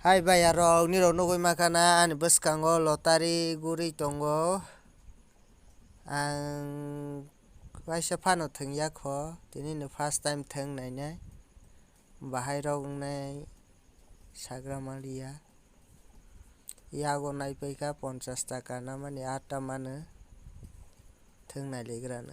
Hai bayarok nirok nugui makana ani bwskango lotari guri tongo ang waisa fano thwngyakho tini ni first time thwngnainai bahai rok wngnai sagramalya yago naipaika 50 taka namani 8 ta mano thwngnai ligrano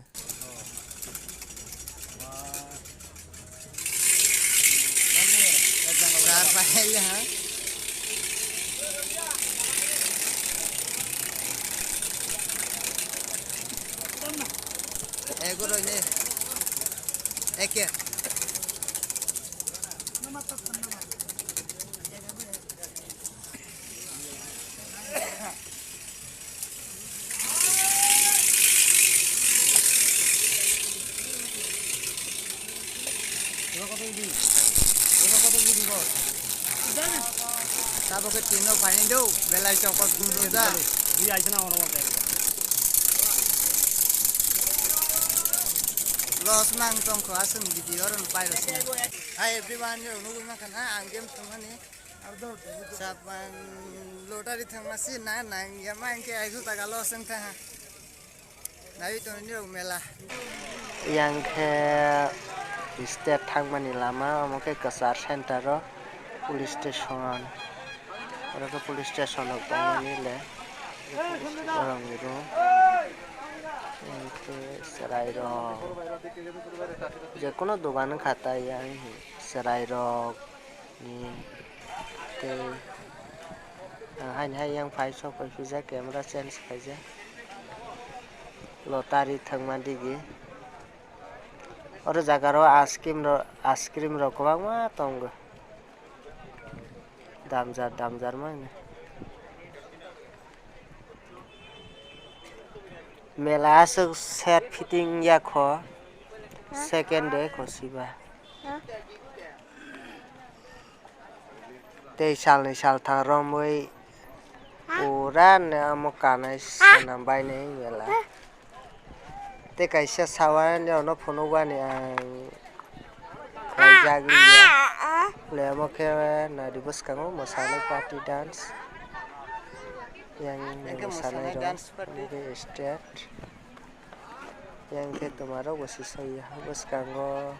Eguro ini, eke. Sabo ke tino panin do, belai cokot dulu dah. Dia aja na orang-orang. Los mang tong ko asung video ron pairos na. Hi everyone, yo nugu makan ang game tongani. Sapan lotari thang masi na ya mang ke aisu taga loseng tha. Nabi to ni mela. Yang ke state thang mani lama amoke kasar center ro police station. Ora ko police station ok tongani le. Orang gitu. Serai rok je kono dogan khata yang serai rok ni te hai yang phai so ko pija camera change khaija lotari thangma digi oro jaga ro ice cream ro kwbangma tongo damjar mane mela asuk set fitting yakho second day khosiba tei salni sal thang romoi uran amo kanai sanam bainai mela te kaisa sawan no phono bani ang jagriya le amo ke na dibuskango masala party dance yang sana dance party state yang ke tomorrow was saya bus kango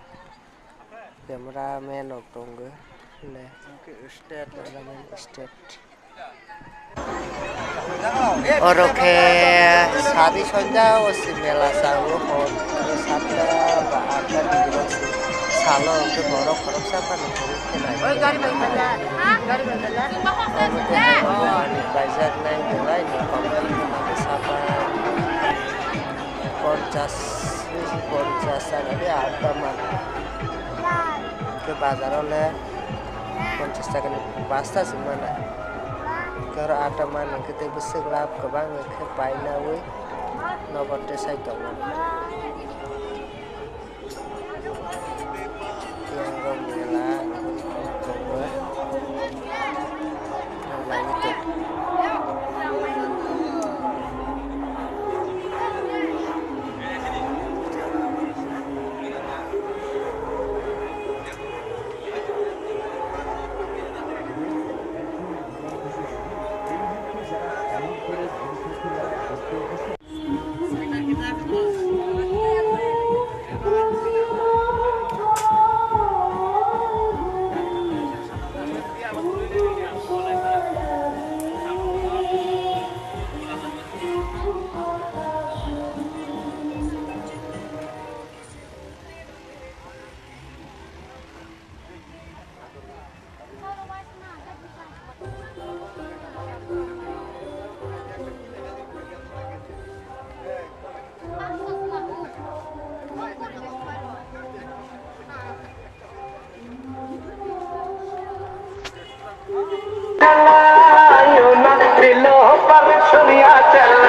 cameraman ok tonggo le state oro ke sadi sonja osi mela sango ho sabta ba ata digro salo ke borok borok sapa ni oi gari bandala ni bazar nai belai ni company sapa 50 ada ada মান ke bazar ole 50 টাকা ni pasta semana karo ada मान ke te besek lap ke bang ke paina we nobote sai to yang romela दिलों पर सुनिया चल